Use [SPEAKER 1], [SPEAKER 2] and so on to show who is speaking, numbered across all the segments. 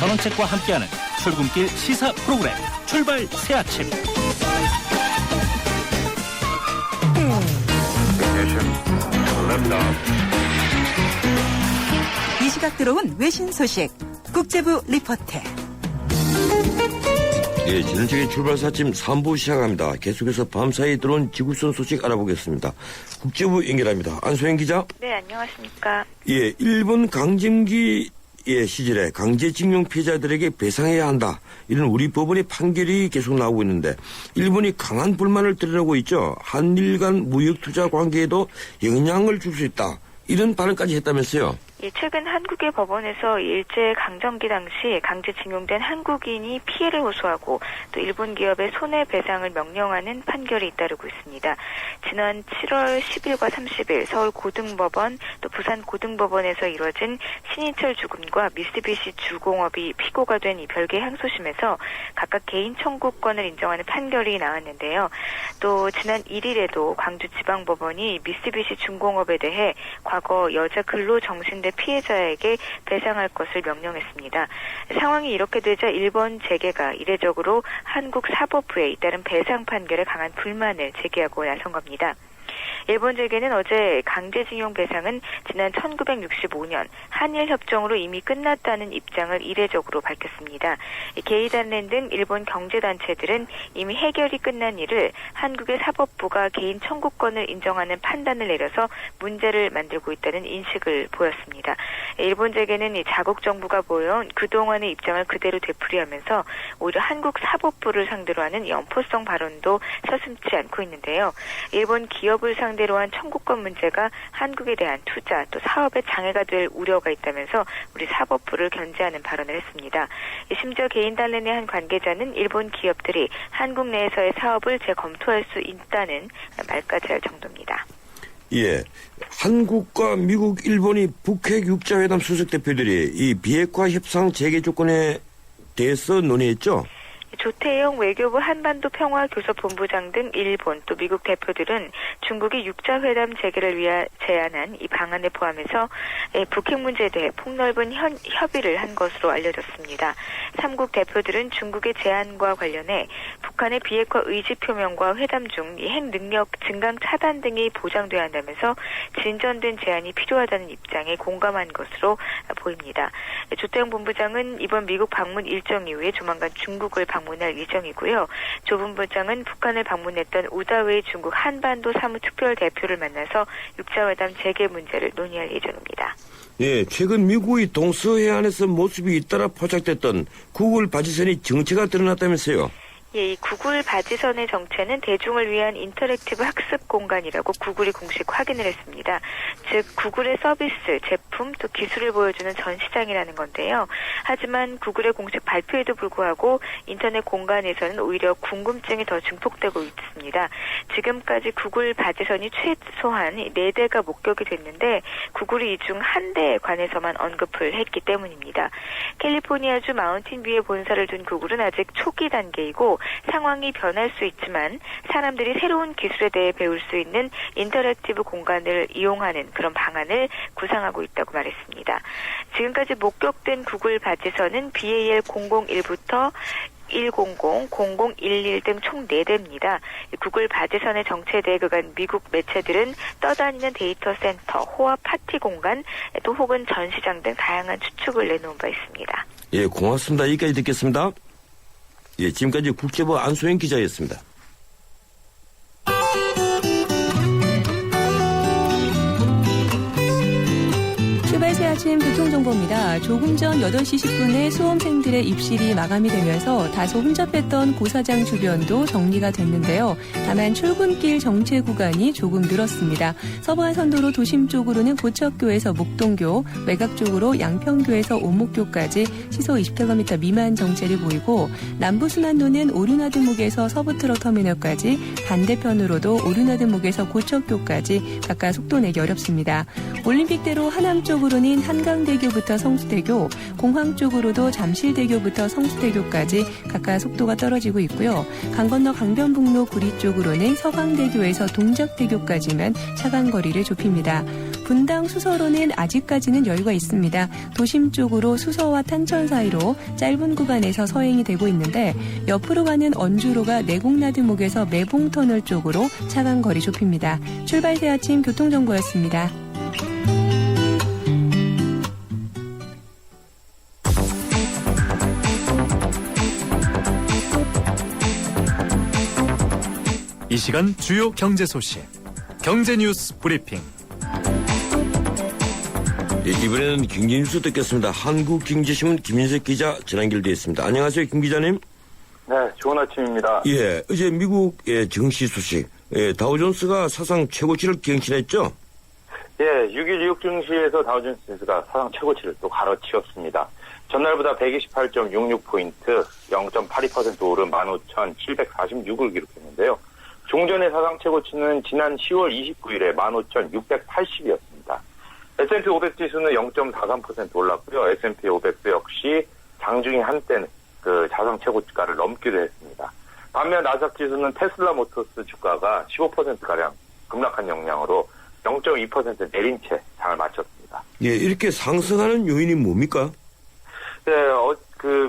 [SPEAKER 1] 전원책과 함께하는 출근길 시사 프로그램 출발 새아침.
[SPEAKER 2] 이 시각 들어온 외신 소식 국제부 리포트.
[SPEAKER 3] 예, 지난주에 출발사침 3부 시작합니다. 계속해서 밤사이 들어온 지구촌 소식 알아보겠습니다. 국제부 연결합니다. 안소영 기자.
[SPEAKER 4] 네, 안녕하십니까.
[SPEAKER 3] 예, 일본 강점기의 시절에 강제징용 피해자들에게 배상해야 한다. 이런 우리 법원의 판결이 계속 나오고 있는데 일본이 강한 불만을 드러내고 있죠. 한일 간 무역투자 관계에도 영향을 줄 수 있다. 이런 발언까지 했다면서요.
[SPEAKER 4] 예, 최근 한국의 법원에서 일제 강점기 당시 강제징용된 한국인이 피해를 호소하고 또 일본 기업의 손해배상을 명령하는 판결이 잇따르고 있습니다. 지난 7월 10일과 30일 서울 고등법원 또 부산 고등법원에서 이뤄진 신인철 주금과 미쓰비시 주공업이 피고가 된 이 별개 항소심에서 각각 개인 청구권을 인정하는 판결이 나왔는데요. 또 지난 1일에도 광주지방법원이 미쓰비시 중공업에 대해 과거 여자 근로정신대 피해자에게 배상할 것을 명령했습니다. 상황이 이렇게 되자 일본 재계가 이례적으로 한국 사법부에 잇따른 배상 판결에 강한 불만을 제기하고 나선 겁니다. 일본 재계는 어제 강제징용 배상은 지난 1965년 한일협정으로 이미 끝났다는 입장을 이례적으로 밝혔습니다. 게이단렌 등 일본 경제단체들은 이미 해결이 끝난 일을 한국의 사법부가 개인 청구권을 인정하는 판단을 내려서 문제를 만들고 있다는 인식을 보였습니다. 일본 재계는 이 자국 정부가 보여온 그동안의 입장을 그대로 되풀이하면서 오히려 한국 사법부를 상대로 하는 연포성 발언도 서슴지 않고 있는데요. 일본 기업을 상대로 한 청구권 문제가 한국에 대한 투자 또 사업에 장애가 될 우려가 있다면서 우리 사법부를 견제하는 발언을 했습니다. 심지어 개인단렌의 한 관계자는 일본 기업들이 한국 내에서의 사업을 재검토할 수 있다는 말까지 할 정도입니다.
[SPEAKER 3] 예, 한국과 미국, 일본이 북핵 육자회담 수석 대표들이 이 비핵화 협상 재개 조건에 대해서 논의했죠.
[SPEAKER 4] 조태영 외교부 한반도 평화교섭본부장 등 일본 또 미국 대표들은 중국이 육자회담 재개를 위해 제안한 이 방안을 포함해서 북핵 문제에 대해 폭넓은 협의를 한 것으로 알려졌습니다. 3국 대표들은 중국의 제안과 관련해 북한의 비핵화 의지 표명과 회담 중 핵 능력 증강 차단 등이 보장돼야 한다면서 진전된 제안이 필요하다는 입장에 공감한 것으로 보입니다. 조태영 본부장은 이번 미국 방문 일정 이후에 조만간 중국을 방문할 예정이고요. 조 본부장은 북한을 방문했던 우다웨이 중국 한반도 사무특별 대표를 만나서 육자회담 재개 문제를 논의할 예정입니다.
[SPEAKER 3] 예, 최근 미국의 동서해안에서 모습이 잇따라 포착됐던 구글 바지선이 정체가 드러났다면서요.
[SPEAKER 4] 예, 이 구글 바지선의 정체는 대중을 위한 인터랙티브 학습 공간이라고 구글이 공식 확인을 했습니다. 즉 구글의 서비스, 제품, 또 기술을 보여주는 전시장이라는 건데요. 하지만 구글의 공식 발표에도 불구하고 인터넷 공간에서는 오히려 궁금증이 더 증폭되고 있습니다. 지금까지 구글 바지선이 최소한 4대가 목격이 됐는데 구글이 이 중 한 대에 관해서만 언급을 했기 때문입니다. 캘리포니아주 마운틴뷰에 본사를 둔 구글은 아직 초기 단계이고 상황이 변할 수 있지만 사람들이 새로운 기술에 대해 배울 수 있는 인터랙티브 공간을 이용하는 그런 방안을 구상하고 있다고 말했습니다. 지금까지 목격된 구글 바지선은 BAL001부터 100, 0011 등 총 4대입니다. 구글 바지선의 정체에 대해 그간 미국 매체들은 떠다니는 데이터 센터, 호화 파티 공간, 또 혹은 전시장 등 다양한 추측을 내놓은 바 있습니다.
[SPEAKER 3] 예, 고맙습니다. 여기까지 듣겠습니다. 예, 지금까지 국제부 안소영 기자였습니다.
[SPEAKER 5] 출발 새아침 교통정보입니다. 조금 전 8시 10분에 수험생들의 입실이 마감이 되면서 다소 혼잡했던 고사장 주변도 정리가 됐는데요. 다만 출근길 정체 구간이 조금 늘었습니다. 서부안선도로 도심 쪽으로는 고척교에서 목동교, 외곽 쪽으로 양평교에서 오목교까지 시속 20km 미만 정체를 보이고 남부순환로는 오륜하드목에서 서부트럭터미널까지 반대편으로도 오륜하드목에서 고척교까지 각각 속도 내기 어렵습니다. 올림픽대로 하남 쪽으로는 한강대교부터 성수대교, 공항 쪽으로도 잠실대교부터 성수대교까지 각각 속도가 떨어지고 있고요. 강 건너 강변북로 구리 쪽으로는 서강대교에서 동작대교까지만 차간 거리를 좁힙니다. 분당 수서로는 아직까지는 여유가 있습니다. 도심 쪽으로 수서와 탄천 사이로 짧은 구간에서 서행이 되고 있는데 옆으로 가는 언주로가 내곡나들목에서 매봉터널 쪽으로 차간 거리 좁힙니다. 출발 새 아침 교통정보였습니다.
[SPEAKER 1] 이 시간 주요 경제 소식, 경제 뉴스 브리핑.
[SPEAKER 3] 이번에는 경제뉴스 듣겠습니다. 한국경제신문 김인석 기자 전화 연결되어 있습니다. 안녕하세요, 김 기자님.
[SPEAKER 6] 네, 좋은 아침입니다.
[SPEAKER 3] 예, 어제 미국의 증시 소식, 다우존스가 사상 최고치를 경신했죠?
[SPEAKER 6] 예, 6일 뉴욕 증시에서 다우존스 지수가 사상 최고치를 또 갈아치웠습니다. 전날보다 128.66포인트, 0.82% 오른 15,746을 기록했는데요. 종전의 사상 최고치는 지난 10월 29일에 15,680이었습니다. S&P 500 지수는 0.43% 올랐고요. S&P 500도 역시 장중에 한때는 그 사상 최고가를 넘기도 했습니다. 반면 나스닥 지수는 테슬라 모터스 주가가 15%가량 급락한 영향으로 0.2% 내린 채 장을 마쳤습니다.
[SPEAKER 3] 예, 이렇게 상승하는 요인이 뭡니까?
[SPEAKER 6] 네,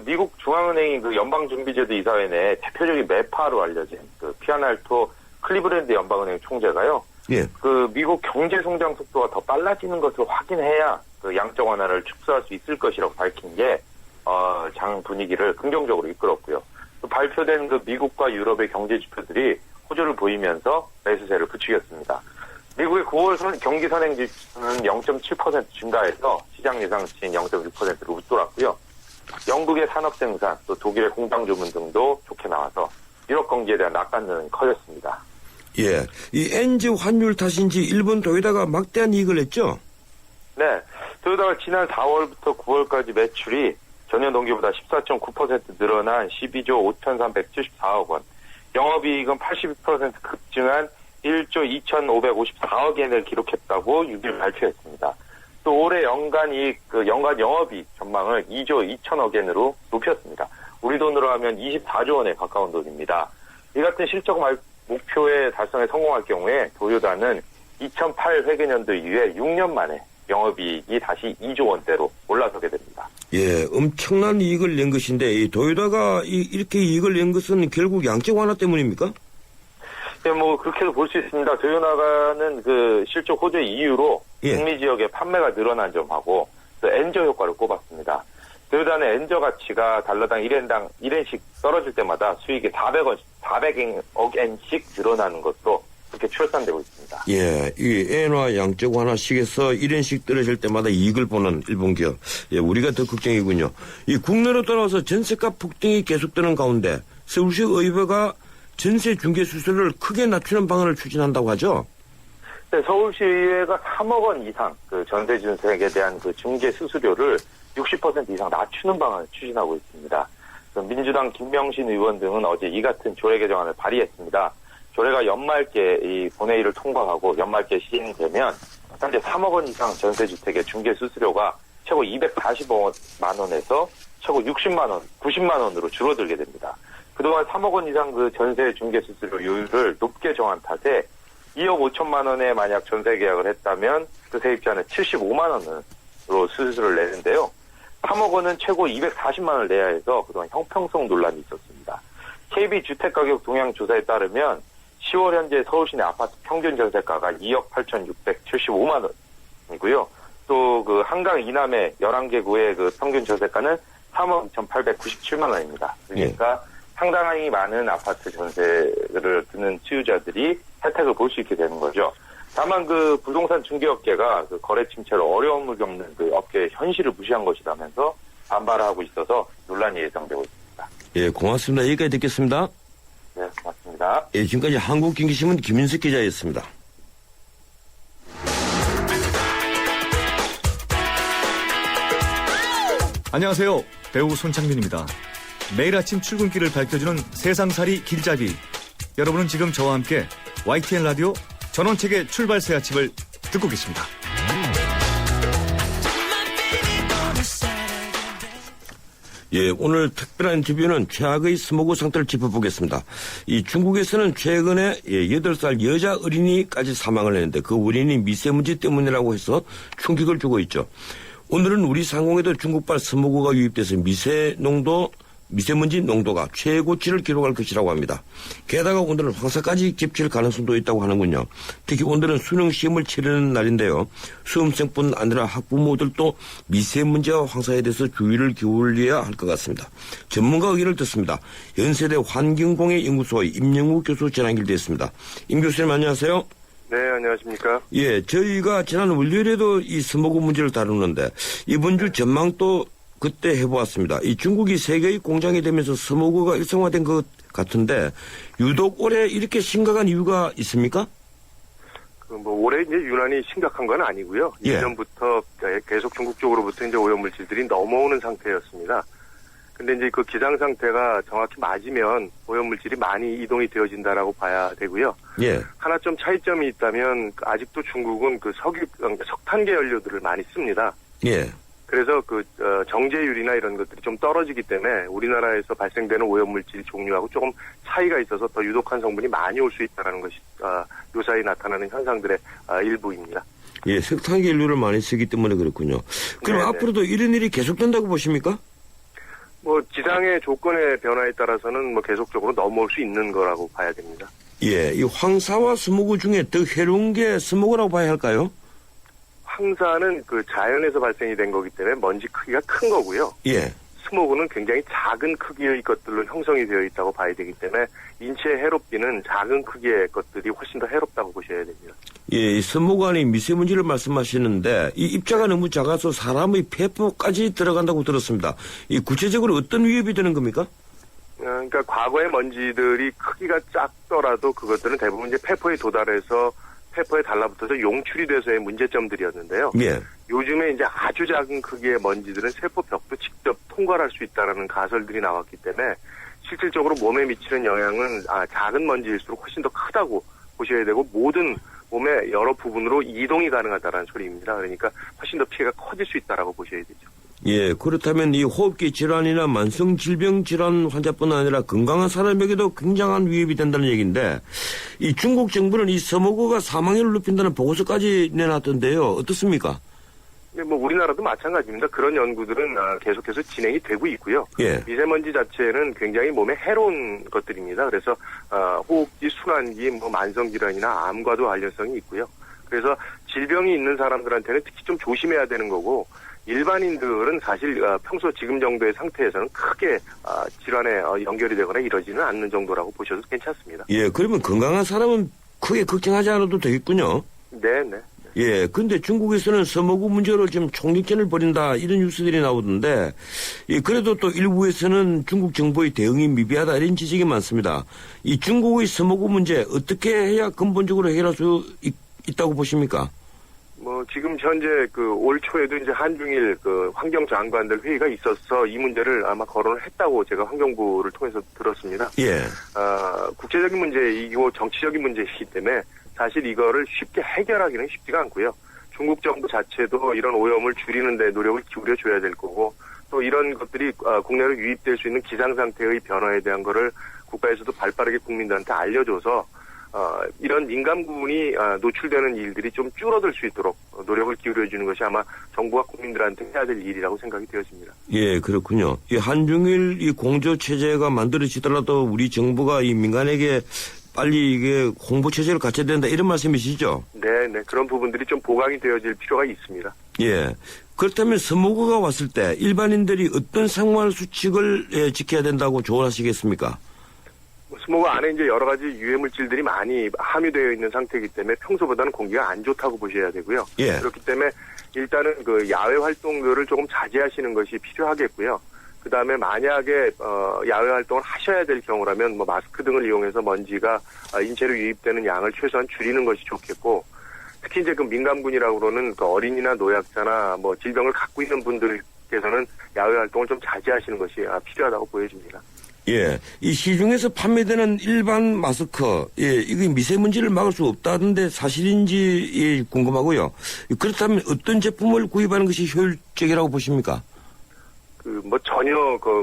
[SPEAKER 6] 미국 중앙은행이 그 연방준비제도 이사회 내 대표적인 매파로 알려진 그 피아날토 클리브랜드 연방은행 총재가요.
[SPEAKER 3] 예.
[SPEAKER 6] 그 미국 경제 성장 속도가 더 빨라지는 것을 확인해야 그 양적 완화를 축소할 수 있을 것이라고 밝힌 게 장 분위기를 긍정적으로 이끌었고요. 또 발표된 그 미국과 유럽의 경제 지표들이 호조를 보이면서 매수세를 부추겼습니다. 미국의 9월 경기 선행 지수는 0.7% 증가해서 시장 예상치인 0.6%로 웃돌았고요. 영국의 산업 생산, 또 독일의 공장 주문 등도 좋게 나와서 유럽 경기에 대한 낙관은 커졌습니다.
[SPEAKER 3] 예, 이 엔지 환율 탓인지 일본 도요타가 막대한 이익을 냈죠?
[SPEAKER 6] 네, 도요타가 지난 4월부터 9월까지 매출이 전년 동기보다 14.9% 늘어난 12조 5,374억 원, 영업이익은 82% 급증한 1조 2,554억 엔을 기록했다고 6일 발표했습니다. 또 올해 연간 이익, 연간 영업이익 전망을 2조 2천억 엔으로 높였습니다. 우리 돈으로 하면 24조 원에 가까운 돈입니다. 이 같은 실적 목표에 달성에 성공할 경우에 도요타는 2008 회계년도 이후에 6년 만에 영업이익이 다시 2조 원대로 올라서게 됩니다.
[SPEAKER 3] 예, 엄청난 이익을 낸 것인데 이 도요타가 이렇게 이익을 낸 것은 결국 양적 완화 때문입니까?
[SPEAKER 6] 네, 뭐 그렇게도 볼 수 있습니다. 도요타가는 그 실적 호재 이유로 북미 지역의 판매가 늘어난 점하고 또 엔저 효과를 꼽았습니다. 도요타는 엔저 가치가 달러당 1엔씩 떨어질 때마다 수익이 400억 엔씩 늘어나는 것으로 그렇게 추산되고 있습니다.
[SPEAKER 3] 예, 이 엔화 양적 완화식에서 1엔씩 떨어질 때마다 이익을 보는 일본 기업. 예, 우리가 더 걱정이군요. 이 국내로 돌아와서 전세값 폭등이 계속되는 가운데 서울시 의회가 전세 중개 수수료를 크게 낮추는 방안을 추진한다고 하죠?
[SPEAKER 6] 네, 서울시의회가 3억 원 이상 그 전세 준세에 대한 그 중개 수수료를 60% 이상 낮추는 방안을 추진하고 있습니다. 민주당 김명신 의원 등은 어제 이 같은 조례 개정안을 발의했습니다. 조례가 연말께 이 본회의를 통과하고 연말께 시행이 되면 현재 3억 원 이상 전세주택의 중개 수수료가 최고 240만 원에서 최고 60만 원, 90만 원으로 줄어들게 됩니다. 그동안 3억 원 이상 그 전세 중개 수수료율을 높게 정한 탓에 2억 5천만 원에 만약 전세 계약을 했다면 그 세입자는 75만 원으로 수수료를 내는데요. 3억 원은 최고 240만 원을 내야 해서 그동안 형평성 논란이 있었습니다. KB주택가격 동향 조사에 따르면 10월 현재 서울 시내 아파트 평균 전세가가 2억 8,675만 원이고요. 또 그 한강 이남의 11개 구의 그 평균 전세가는 3억 2,897만 원입니다. 그러니까 상당히 많은 아파트 전세를 드는 수요자들이 혜택을 볼 수 있게 되는 거죠. 다만 그 부동산 중개업계가 그 거래 침체로 어려움을 겪는 그 업계의 현실을 무시한 것이라면서 반발하고 있어서 논란이 예상되고 있습니다.
[SPEAKER 3] 예, 고맙습니다. 여기까지 듣겠습니다.
[SPEAKER 6] 네, 고맙습니다.
[SPEAKER 3] 예, 지금까지 한국경제신문 김인석 기자였습니다.
[SPEAKER 7] 안녕하세요. 배우 손창민입니다. 매일 아침 출근길을 밝혀주는 세상살이 길잡이. 여러분은 지금 저와 함께 YTN 라디오 전원책의 출발 새 아침을 듣고 계십니다.
[SPEAKER 3] 예, 오늘 특별한 인터뷰는 최악의 스모그 상태를 짚어보겠습니다. 이 중국에서는 최근에 8살 여자 어린이까지 사망을 했는데 그 원인이 미세먼지 때문이라고 해서 충격을 주고 있죠. 오늘은 우리 상공에도 중국발 스모그가 유입돼서 미세먼지 농도가 최고치를 기록할 것이라고 합니다. 게다가 오늘은 황사까지 겹칠 가능성도 있다고 하는군요. 특히 오늘은 수능 시험을 치르는 날인데요. 수험생뿐 아니라 학부모들도 미세먼지와 황사에 대해서 주의를 기울여야 할 것 같습니다. 전문가 의견을 듣습니다. 연세대 환경공해연구소의 임영우 교수 전화 연결되어 있습니다. 임 교수님 안녕하세요.
[SPEAKER 8] 네, 안녕하십니까.
[SPEAKER 3] 예, 저희가 지난 월요일에도 이 스모그 문제를 다루는데 이번 주 전망도 그때 해보았습니다. 이 중국이 세계의 공장이 되면서 스모그가 일상화된 것 같은데 유독 올해 이렇게 심각한 이유가 있습니까?
[SPEAKER 8] 올해 이제 유난히 심각한 건 아니고요.
[SPEAKER 3] 예.
[SPEAKER 8] 1년부터 계속 중국 쪽으로부터 이제 오염물질들이 넘어오는 상태였습니다. 근데 이제 그 기상 상태가 정확히 맞으면 오염물질이 많이 이동이 되어진다라고 봐야 되고요.
[SPEAKER 3] 예.
[SPEAKER 8] 하나 좀 차이점이 있다면 아직도 중국은 그 석탄계 연료들을 많이 씁니다.
[SPEAKER 3] 예.
[SPEAKER 8] 그래서 정제율이나 이런 것들이 좀 떨어지기 때문에 우리나라에서 발생되는 오염물질 종류하고 조금 차이가 있어서 더 유독한 성분이 많이 올 수 있다는 것이 요사이 나타나는 현상들의 일부입니다.
[SPEAKER 3] 예, 석탄계 연료를 많이 쓰기 때문에 그렇군요. 그럼
[SPEAKER 8] 네네.
[SPEAKER 3] 앞으로도 이런 일이 계속된다고 보십니까?
[SPEAKER 8] 기상의 조건의 변화에 따라서는 계속적으로 넘어올 수 있는 거라고 봐야 됩니다.
[SPEAKER 3] 예, 이 황사와 스모그 중에 더 해로운 게 스모그라고 봐야 할까요?
[SPEAKER 8] 황사는 그 자연에서 발생이 된 거기 때문에 먼지 크기가 큰 거고요.
[SPEAKER 3] 예.
[SPEAKER 8] 스모그는 굉장히 작은 크기의 것들로 형성이 되어 있다고 봐야 되기 때문에 인체에 해롭기는 작은 크기의 것들이 훨씬 더 해롭다고 보셔야 됩니다.
[SPEAKER 3] 예, 이 스모그 안에 미세먼지를 말씀하시는데 이 입자가 너무 작아서 사람의 폐포까지 들어간다고 들었습니다. 이 구체적으로 어떤 위협이 되는 겁니까?
[SPEAKER 8] 그러니까 과거의 먼지들이 크기가 작더라도 그것들은 대부분 이제 폐포에 도달해서 폐포에 달라붙어서 용출이 돼서의 문제점들이었는데요.
[SPEAKER 3] 예.
[SPEAKER 8] 요즘에 이제 아주 작은 크기의 먼지들은 세포 벽도 직접 통과할 수 있다라는 가설들이 나왔기 때문에 실질적으로 몸에 미치는 영향은 작은 먼지일수록 훨씬 더 크다고 보셔야 되고 모든 몸의 여러 부분으로 이동이 가능하다라는 소리입니다. 그러니까 훨씬 더 피해가 커질 수 있다라고 보셔야 되죠.
[SPEAKER 3] 예, 그렇다면 이 호흡기 질환이나 만성 질병 질환 환자뿐 아니라 건강한 사람에게도 굉장한 위협이 된다는 얘기인데 이 중국 정부는 이 스모그가 사망률을 높인다는 보고서까지 내놨던데요. 어떻습니까?
[SPEAKER 8] 네, 우리나라도 마찬가지입니다. 그런 연구들은 계속해서 진행이 되고 있고요.
[SPEAKER 3] 예.
[SPEAKER 8] 미세먼지 자체는 굉장히 몸에 해로운 것들입니다. 그래서 호흡기, 순환기, 만성질환이나 암과도 관련성이 있고요. 그래서 질병이 있는 사람들한테는 특히 좀 조심해야 되는 거고 일반인들은 사실 평소 지금 정도의 상태에서는 크게 질환에 연결이 되거나 이러지는 않는 정도라고 보셔도 괜찮습니다.
[SPEAKER 3] 예, 그러면 건강한 사람은 크게 걱정하지 않아도 되겠군요.
[SPEAKER 8] 네, 네.
[SPEAKER 3] 예, 근데 중국에서는 스모그 문제로 지금 총력전을 벌인다 이런 뉴스들이 나오던데, 예, 그래도 또 일부에서는 중국 정부의 대응이 미비하다 이런 지적이 많습니다. 이 중국의 스모그 문제 어떻게 해야 근본적으로 해결할 수 있다고 보십니까?
[SPEAKER 8] 지금 현재 올 초에도 이제 한중일 환경장관들 회의가 있어서 이 문제를 아마 거론을 했다고 제가 환경부를 통해서 들었습니다.
[SPEAKER 3] 예.
[SPEAKER 8] 국제적인 문제이고 정치적인 문제이기 때문에 사실 이거를 쉽게 해결하기는 쉽지가 않고요. 중국 정부 자체도 이런 오염을 줄이는 데 노력을 기울여줘야 될 거고 또 이런 것들이 국내로 유입될 수 있는 기상 상태의 변화에 대한 거를 국가에서도 발빠르게 국민들한테 알려줘서 이런 민감 부분이 노출되는 일들이 좀 줄어들 수 있도록 노력을 기울여주는 것이 아마 정부가 국민들한테 해야 될 일이라고 생각이 되어집니다.
[SPEAKER 3] 예, 그렇군요. 이 한중일 이 공조 체제가 만들어지더라도 우리 정부가 이 민간에게 빨리 이게 홍보 체제를 갖춰야 된다 이런 말씀이시죠?
[SPEAKER 8] 네, 네. 그런 부분들이 좀 보강이 되어질 필요가 있습니다.
[SPEAKER 3] 예. 그렇다면 스모그가 왔을 때 일반인들이 어떤 생활 수칙을 지켜야 된다고 조언하시겠습니까?
[SPEAKER 8] 스모그 안에 이제 여러 가지 유해 물질들이 많이 함유되어 있는 상태이기 때문에 평소보다는 공기가 안 좋다고 보셔야 되고요.
[SPEAKER 3] 예.
[SPEAKER 8] 그렇기 때문에 일단은 야외 활동들을 조금 자제하시는 것이 필요하겠고요. 그 다음에 만약에 야외 활동을 하셔야 될 경우라면 마스크 등을 이용해서 먼지가 인체로 유입되는 양을 최소한 줄이는 것이 좋겠고, 특히 이제 민감군이라고 그러는 어린이나 노약자나 질병을 갖고 있는 분들께서는 야외 활동을 좀 자제하시는 것이 필요하다고 보여집니다.
[SPEAKER 3] 예, 이 시중에서 판매되는 일반 마스크, 예, 이게 미세먼지를 막을 수 없다던데 사실인지 궁금하고요. 그렇다면 어떤 제품을 구입하는 것이 효율적이라고 보십니까?
[SPEAKER 8] 전혀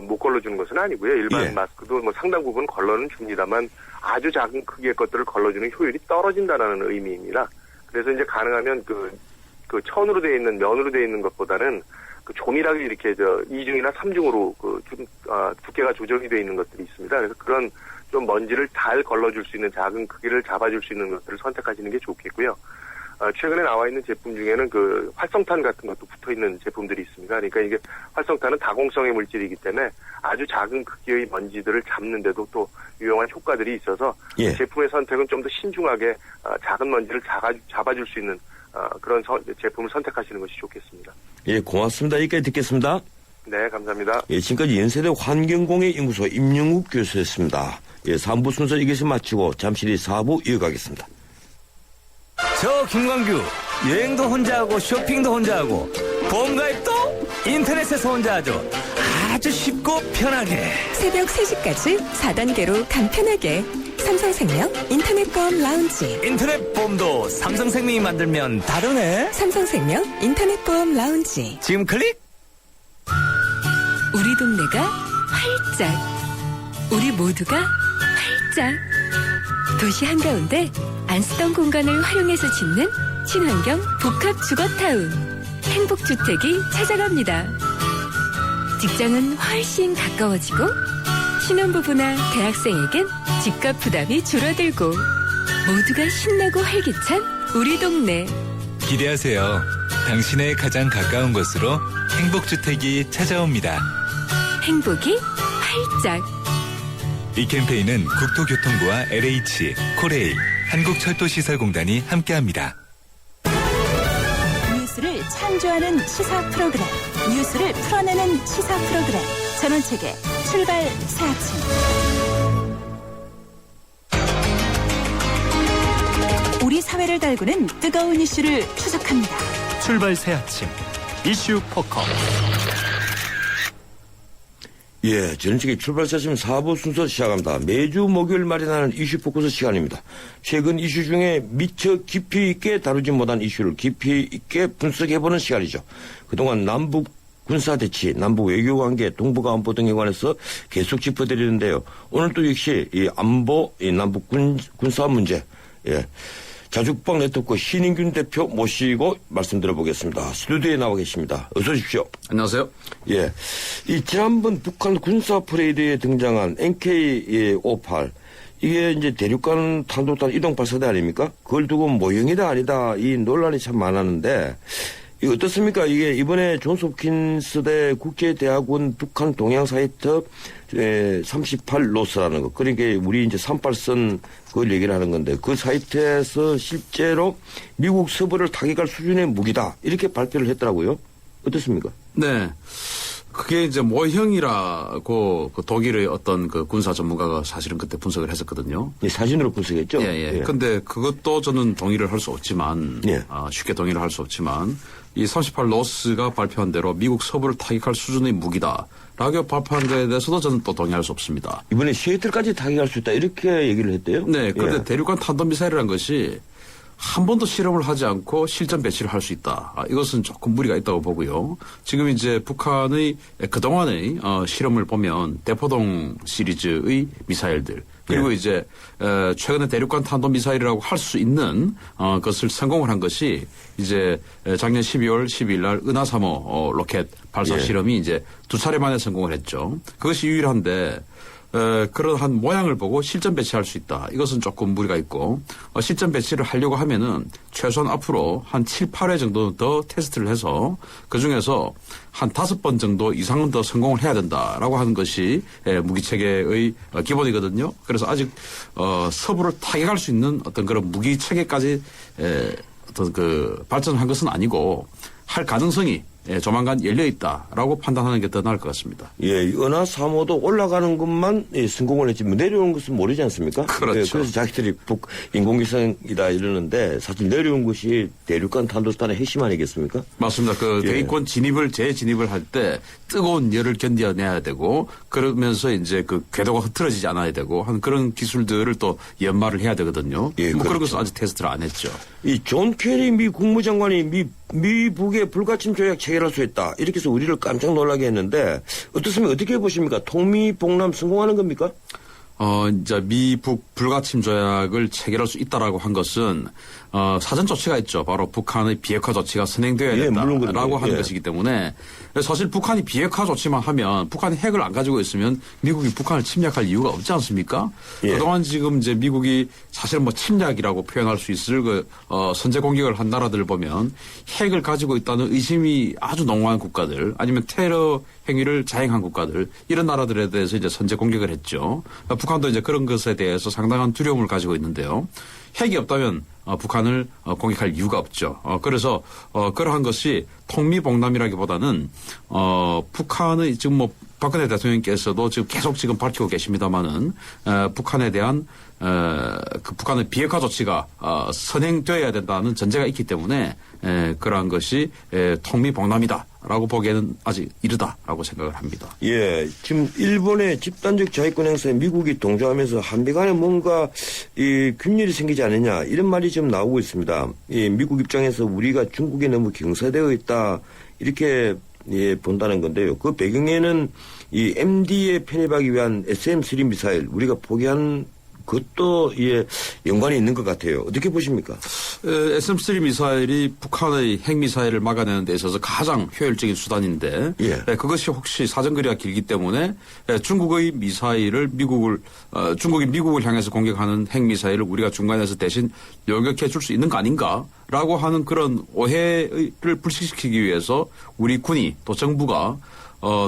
[SPEAKER 8] 못 걸러주는 것은 아니고요. 일반
[SPEAKER 3] 예.
[SPEAKER 8] 마스크도 상당 부분 걸러는 줍니다만 아주 작은 크기의 것들을 걸러주는 효율이 떨어진다는 의미입니다. 그래서 이제 가능하면 천으로 되어 있는 면으로 되어 있는 것보다는 조밀하게 이렇게 2중이나 3중으로 두께가 조정이 되어 있는 것들이 있습니다. 그래서 그런 좀 먼지를 잘 걸러줄 수 있는 작은 크기를 잡아줄 수 있는 것들을 선택하시는 게 좋겠고요. 최근에 나와 있는 제품 중에는 활성탄 같은 것도 붙어 있는 제품들이 있습니다. 그러니까 이게 활성탄은 다공성의 물질이기 때문에 아주 작은 크기의 먼지들을 잡는데도 또 유용한 효과들이 있어서
[SPEAKER 3] 예.
[SPEAKER 8] 제품의 선택은 좀 더 신중하게 작은 먼지를 잡아줄 수 있는 그런 제품을 선택하시는 것이 좋겠습니다.
[SPEAKER 3] 예, 고맙습니다. 여기까지 듣겠습니다.
[SPEAKER 8] 네, 감사합니다.
[SPEAKER 3] 예, 지금까지 연세대 환경공해연구소 임영욱 교수였습니다. 예, 3부 순서 여기서 마치고 잠시 뒤 4부 이어가겠습니다.
[SPEAKER 9] 저 김광규 여행도 혼자 하고 쇼핑도 혼자 하고 보험가입도 인터넷에서 혼자 하죠. 아주 쉽고 편하게.
[SPEAKER 10] 새벽 3시까지 4단계로 간편하게. 삼성생명 인터넷보험 라운지.
[SPEAKER 9] 인터넷 보험도 삼성생명이 만들면 다르네.
[SPEAKER 10] 삼성생명 인터넷보험 라운지.
[SPEAKER 9] 지금 클릭.
[SPEAKER 10] 우리 동네가 활짝, 우리 모두가 활짝. 도시 한가운데 안 쓰던 공간을 활용해서 짓는 친환경 복합주거타운. 행복주택이 찾아갑니다. 직장은 훨씬 가까워지고 신혼부부나 대학생에겐 집값 부담이 줄어들고 모두가 신나고 활기찬 우리 동네.
[SPEAKER 11] 기대하세요. 당신의 가장 가까운 곳으로 행복주택이 찾아옵니다.
[SPEAKER 10] 행복이 활짝.
[SPEAKER 11] 이 캠페인은 국토교통부와 LH, 코레일, 한국철도시설공단이 함께합니다.
[SPEAKER 2] 뉴스를 창조하는 시사 프로그램, 뉴스를 풀어내는 시사 프로그램, 전원책의 출발 새아침. 우리 사회를 달구는 뜨거운 이슈를 추적합니다.
[SPEAKER 1] 출발 새 아침 이슈 포커.
[SPEAKER 3] 예, 전원책의 출발사심 4부 순서 시작합니다. 매주 목요일 마련하는 이슈 포커스 시간입니다. 최근 이슈 중에 미처 깊이 있게 다루지 못한 이슈를 깊이 있게 분석해보는 시간이죠. 그동안 남북 군사대치, 남북 외교관계, 동북아안보 등에 관해서 계속 짚어드리는데요. 오늘 또 역시 이 안보, 이 남북 군사 문제, 예. 자주국방 네트워크 신인균 대표 모시고 말씀 들어보겠습니다. 스튜디오에 나와 계십니다. 어서 오십시오.
[SPEAKER 12] 안녕하세요.
[SPEAKER 3] 예. 이 지난번 북한 군사 퍼레이드에 등장한 NK-58 이게 이제 대륙간 탄도탄 이동 발사대 아닙니까? 그걸 두고 모형이다 아니다 이 논란이 참 많았는데 이거 어떻습니까? 이게 이번에 존스 홉킨스 대 국제대학원 북한 동향 사이트 38로스라는 거. 그러니까 우리 이제 38선 그걸 얘기를 하는 건데 그 사이트에서 실제로 미국 서부를 타격할 수준의 무기다. 이렇게 발표를 했더라고요. 어떻습니까?
[SPEAKER 12] 네. 그게 이제 모형이라고 그 독일의 어떤 그 군사 전문가가 사실은 그때 분석을 했었거든요.
[SPEAKER 3] 예, 사진으로 분석했죠?
[SPEAKER 12] 예. 근데 그것도 저는 동의를 할 수 없지만,
[SPEAKER 3] 예.
[SPEAKER 12] 쉽게 동의를 할 수 없지만, 이 38로스가 발표한 대로 미국 서부를 타격할 수준의 무기다라고 발표한 거에 대해서도 저는 또 동의할 수 없습니다.
[SPEAKER 3] 이번에 시애틀까지 타격할 수 있다. 이렇게 얘기를 했대요?
[SPEAKER 12] 네. 그런데
[SPEAKER 3] 예.
[SPEAKER 12] 대륙간 탄도미사일이라는 것이 한 번도 실험을 하지 않고 실전 배치를 할 수 있다. 이것은 조금 무리가 있다고 보고요. 지금 이제 북한의 그동안의 실험을 보면 대포동 시리즈의 미사일들 그리고
[SPEAKER 3] 네.
[SPEAKER 12] 이제 최근에 대륙간 탄도미사일이라고 할 수 있는 것을 성공을 한 것이 이제 작년 12월 12일 날 은하 3호 로켓 발사
[SPEAKER 3] 네.
[SPEAKER 12] 실험이 이제 2차례 만에 성공을 했죠. 그것이 유일한데 그러한 모양을 보고 실전 배치할 수 있다. 이것은 조금 무리가 있고 실전 배치를 하려고 하면은 최소한 앞으로 한 7, 8회 정도 더 테스트를 해서 그중에서 한 5번 정도 이상은 더 성공을 해야 된다라고 하는 것이 무기체계의 기본이거든요. 그래서 아직 서부를 타격할 수 있는 어떤 그런 무기체계까지 어떤 그 발전한 것은 아니고 할 가능성이 조만간 열려있다라고 판단하는 게 더 나을 것 같습니다.
[SPEAKER 3] 예, 은하 3호도 올라가는 것만 성공을 했지 내려오는 것은 모르지 않습니까?
[SPEAKER 12] 그렇죠.
[SPEAKER 3] 예, 그래서 자기들이 북 인공위성이다 이러는데 사실 내려온 것이 대륙간 탄도탄의 핵심 아니겠습니까?
[SPEAKER 12] 맞습니다. 그
[SPEAKER 3] 예.
[SPEAKER 12] 대기권 재진입을 할 때 뜨거운 열을 견뎌내야 되고 그러면서 이제 그 궤도가 흐트러지지 않아야 되고 하는 그런 기술들을 또 연마를 해야 되거든요.
[SPEAKER 3] 예,
[SPEAKER 12] 뭐 그런
[SPEAKER 3] 그렇죠.
[SPEAKER 12] 것은 아직 테스트를 안 했죠.
[SPEAKER 3] 이 존 케리 미 국무장관이 미북의 불가침 조약 체결할 수 있다. 이렇게 해서 우리를 깜짝 놀라게 했는데 어떻습니까? 어떻게 보십니까? 통미봉남 성공하는 겁니까?
[SPEAKER 12] 이제 미북 불가침 조약을 체결할 수 있다라고 한 것은 사전 조치가 있죠. 바로 북한의 비핵화 조치가 선행되어야
[SPEAKER 3] 예, 물론
[SPEAKER 12] 된다라고
[SPEAKER 3] 그렇죠.
[SPEAKER 12] 하는
[SPEAKER 3] 예.
[SPEAKER 12] 것이기 때문에 사실 북한이 비핵화 조치만 하면 북한이 핵을 안 가지고 있으면 미국이 북한을 침략할 이유가 없지 않습니까?
[SPEAKER 3] 예.
[SPEAKER 12] 그동안 지금 이제 미국이 사실 뭐 침략이라고 표현할 수 있을 선제 공격을 한 나라들을 보면 핵을 가지고 있다는 의심이 아주濃厚한 국가들 아니면 테러 행위를 자행한 국가들 이런 나라들에 대해서 이제 선제 공격을 했죠. 북한도 이제 그런 것에 대해서 상당한 두려움을 가지고 있는데요. 핵이 없다면 북한을 공격할 이유가 없죠. 그래서 그러한 것이 통미봉남이라기보다는 북한의 지금 뭐 박근혜 대통령께서도 지금 계속 지금 밝히고 계십니다마는 북한에 대한 그 북한의 비핵화 조치가 선행되어야 된다는 전제가 있기 때문에 그러한 것이 통미봉남이다라고 보기에는 아직 이르다라고 생각을 합니다.
[SPEAKER 3] 예, 지금 일본의 집단적 자위권 행사에 미국이 동조하면서 한미 간에 뭔가 이 균열이 생기지 않느냐 이런 말이 지금 나오고 있습니다. 이 미국 입장에서 우리가 중국에 너무 경사되어 있다 이렇게 본다는 건데요. 그 배경에는 이 MD에 편입하기 위한 SM-3 미사일 우리가 포기한 그것도 연관이 있는 것 같아요. 어떻게 보십니까?
[SPEAKER 12] SM-3 미사일이 북한의 핵미사일을 막아내는 데 있어서 가장 효율적인 수단인데 그것이 혹시 사정거리가 길기 때문에 중국의 미사일을 중국이 미국을 향해서 공격하는 핵미사일을 우리가 중간에서 대신 요격해 줄 수 있는 거 아닌가라고 하는 그런 오해를 불식시키기 위해서 우리 군이 또 정부가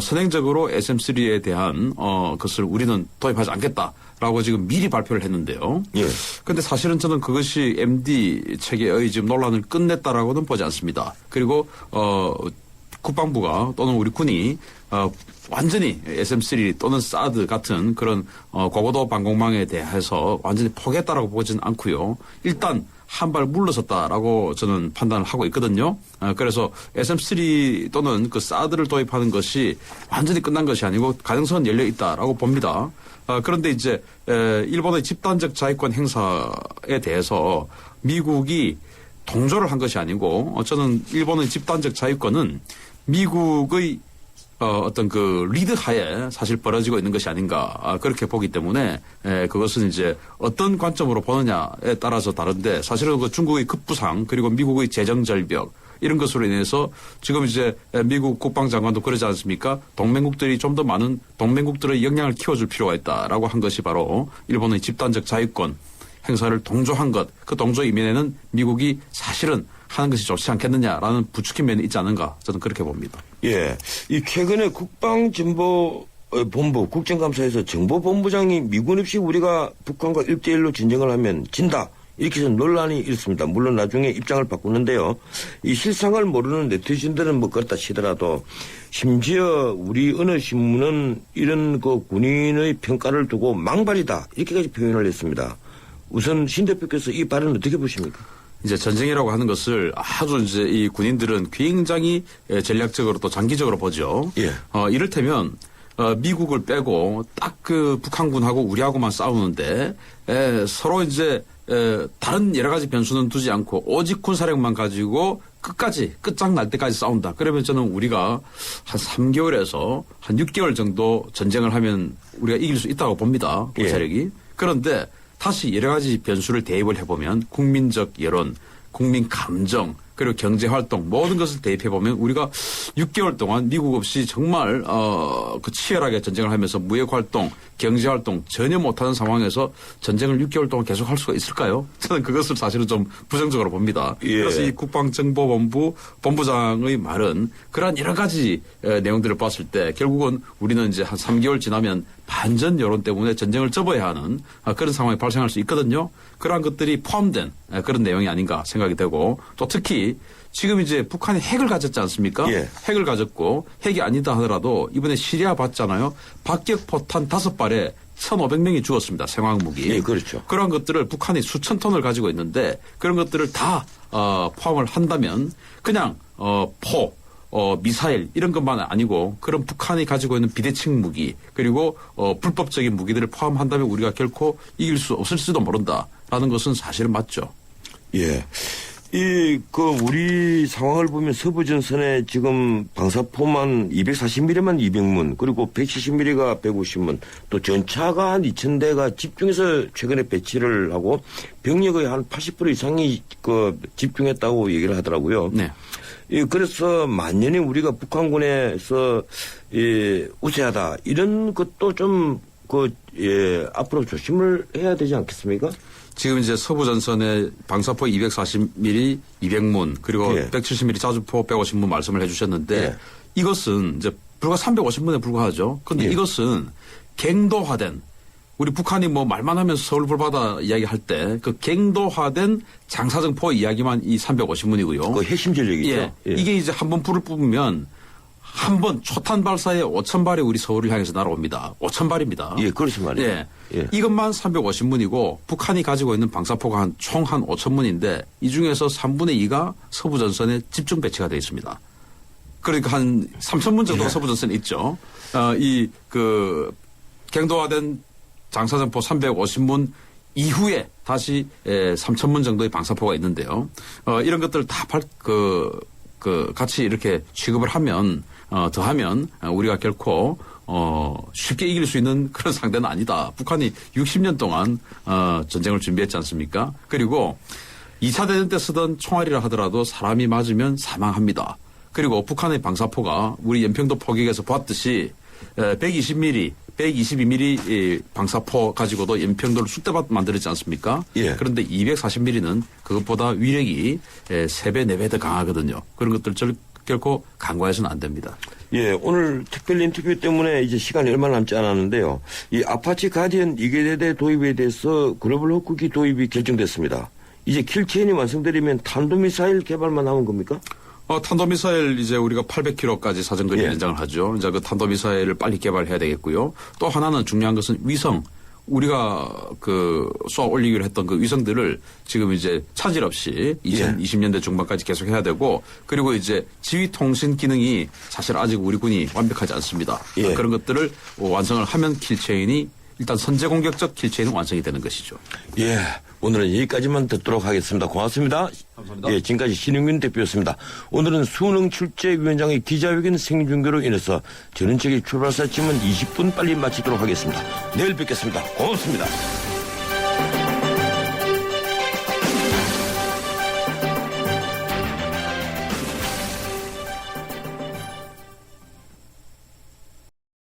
[SPEAKER 12] 선행적으로 SM-3에 대한 것을 우리는 도입하지 않겠다라고 지금 미리 발표를 했는데요. 그런데 사실은 저는 그것이 MD 체계의 지금 논란을 끝냈다라고는 보지 않습니다. 그리고 국방부가 또는 우리 군이 완전히 SM-3 또는 사드 같은 그런 고고도 방공망에 대해서 완전히 포기했다라고 보지는 않고요. 일단 한 발 물러섰다라고 저는 판단을 하고 있거든요. 그래서 SM-3 또는 그 사드를 도입하는 것이 완전히 끝난 것이 아니고 가능성은 열려 있다라고 봅니다. 그런데 이제 일본의 집단적 자위권 행사에 대해서 미국이 동조를 한 것이 아니고 저는 일본의 집단적 자위권은 미국의 어떤 그 리드 하에 사실 벌어지고 있는 것이 아닌가 그렇게 보기 때문에 그것은 이제 어떤 관점으로 보느냐에 따라서 다른데 사실은 그 중국의 급부상 그리고 미국의 재정 절벽 이런 것으로 인해서 지금 이제 미국 국방장관도 그러지 않습니까? 동맹국들이 좀 더 많은 동맹국들의 역량을 키워줄 필요가 있다라고 한 것이 바로 일본의 집단적 자위권 행사를 동조한 것, 그 동조 이면에는 미국이 사실은 하는 것이 좋지 않겠느냐라는 부추긴 면이 있지 않은가 저는 그렇게 봅니다.
[SPEAKER 3] 예, 이 최근에 국방정보본부 국정감사에서 정보본부장이 미군 없이 우리가 북한과 1대1로 전쟁을 하면 진다. 이렇게 해서 논란이 일습니다. 물론 나중에 입장을 바꾸는데요. 이 실상을 모르는 네티즌들은 뭐 그렇다 치더라도 심지어 우리 어느 신문은 이런 그 군인의 평가를 두고 망발이다. 이렇게까지 표현을 했습니다. 우선 신 대표께서 이 발언 어떻게 보십니까?
[SPEAKER 12] 이제 전쟁이라고 하는 것을 아주 이제 이 군인들은 굉장히 전략적으로 또 장기적으로 보죠. 이를테면 미국을 빼고 딱 그 북한군하고 우리하고만 싸우는데 서로 이제 다른 여러 가지 변수는 두지 않고 오직 군사력만 가지고 끝장날 때까지 싸운다. 그러면 저는 우리가 한 3개월에서 한 6개월 정도 전쟁을 하면 우리가 이길 수 있다고 봅니다. 군사력이. 그런데 다시 여러 가지 변수를 대입을 해보면 국민적 여론, 국민 감정, 그리고 경제활동 모든 것을 대입해보면 우리가 6개월 동안 미국 없이 정말 그 치열하게 전쟁을 하면서 무역활동, 경제활동 전혀 못하는 상황에서 전쟁을 6개월 동안 계속할 수가 있을까요? 저는 그것을 사실은 좀 부정적으로 봅니다. 그래서 이 국방정보본부 본부장의 말은 그러한 여러 가지 내용들을 봤을 때 결국은 우리는 이제 한 3개월 지나면 반전 여론 때문에 전쟁을 접어야 하는 그런 상황이 발생할 수 있거든요. 그러한 것들이 포함된 그런 내용이 아닌가 생각이 되고 또 특히 지금 이제 북한이 핵을 가졌지 않습니까? 핵을 가졌고 핵이 아니다 하더라도 이번에 시리아 봤잖아요. 박격포탄 5발에 1,500명이 죽었습니다. 생화학무기.
[SPEAKER 3] 그렇죠.
[SPEAKER 12] 그런 것들을 북한이 수천 톤을 가지고 있는데 그런 것들을 다 포함을 한다면 그냥 미사일 이런 것만 아니고 그런 북한이 가지고 있는 비대칭 무기 그리고 불법적인 무기들을 포함한다면 우리가 결코 이길 수 없을지도 모른다라는 것은 사실은 맞죠.
[SPEAKER 3] 예. 우리 상황을 보면 서부전선에 지금 방사포만 240mm만 200문, 그리고 170mm가 150문, 또 전차가 한 2000대가 집중해서 최근에 배치를 하고 병력의 한 80% 이상이 집중했다고 얘기를 하더라고요.
[SPEAKER 12] 네.
[SPEAKER 3] 그래서 만년에 우리가 북한군에서 우세하다 이런 것도 좀 앞으로 조심을 해야 되지 않겠습니까?
[SPEAKER 12] 지금 이제 서부전선에 방사포 240mm 200문 그리고
[SPEAKER 3] 예.
[SPEAKER 12] 170mm 자주포 150문 말씀을 해주셨는데
[SPEAKER 3] 예.
[SPEAKER 12] 이것은 이제 불과 350문에 불과하죠. 그런데
[SPEAKER 3] 예.
[SPEAKER 12] 이것은 갱도화된 우리 북한이 뭐 말만 하면서 서울 불바다 이야기할 때 그 갱도화된 장사정포 이야기만 이 350문이고요.
[SPEAKER 3] 그 핵심 전력이죠.
[SPEAKER 12] 예.
[SPEAKER 3] 예.
[SPEAKER 12] 이게 이제 한번 불을 뿜으면 한 번 초탄 발사에 5,000발이 우리 서울을 향해서 날아옵니다. 5,000발입니다.
[SPEAKER 3] 예, 그렇지 말이에요.
[SPEAKER 12] 예.
[SPEAKER 3] 예.
[SPEAKER 12] 이것만 350문이고 북한이 가지고 있는 방사포가 총 한 5,000문인데 이 중에서 3분의 2가 서부전선에 집중 배치가 되어 있습니다. 그러니까 한 3,000문 정도가 서부전선에 있죠. 갱도화된 장사정포 350문 이후에 다시 3,000문 정도의 방사포가 있는데요. 이런 것들 다 같이 이렇게 취급을 하면 더하면 우리가 결코 쉽게 이길 수 있는 그런 상대는 아니다. 북한이 60년 동안 전쟁을 준비했지 않습니까? 그리고 2차 대전 때 쓰던 총알이라 하더라도 사람이 맞으면 사망합니다. 그리고 북한의 방사포가 우리 연평도 포격에서 봤듯이 120mm, 122mm 방사포 가지고도 연평도를 쑥대밭 만들었지 않습니까?
[SPEAKER 3] 예.
[SPEAKER 12] 그런데 240mm는 그것보다 위력이 3배, 4배 더 강하거든요. 그런 것들 결코 간과해서는 안 됩니다.
[SPEAKER 3] 예, 오늘 특별 인터뷰 때문에 이제 시간이 얼마 남지 않았는데요. 이 아파치 가디언 2계대 도입에 대해서 글로벌 헛국이 도입이 결정됐습니다. 이제 킬체인이 완성되려면 탄도미사일 개발만 남은 겁니까?
[SPEAKER 12] 탄도미사일 이제 우리가 800km까지 사정거리 연장을 하죠. 이제 그 탄도미사일을 빨리 개발해야 되겠고요. 또 하나는 중요한 것은 위성. 우리가 쏘아 올리기로 했던 그 위성들을 지금 이제 차질 없이 2020년대 중반까지 계속해야 되고 그리고 이제 지휘통신 기능이 사실 아직 우리 군이 완벽하지 않습니다.
[SPEAKER 3] 예.
[SPEAKER 12] 그런 것들을 완성을 하면 킬체인이 일단 선제 공격적 킬체인은 완성이 되는 것이죠.
[SPEAKER 3] 예, 오늘은 여기까지만 듣도록 하겠습니다. 고맙습니다.
[SPEAKER 12] 감사합니다.
[SPEAKER 3] 예, 지금까지 신흥균 대표였습니다. 오늘은 수능 출제위원장의 기자회견 생중계로 인해서 전원책의 출발사 지문 20분 빨리 마치도록 하겠습니다. 내일 뵙겠습니다. 고맙습니다.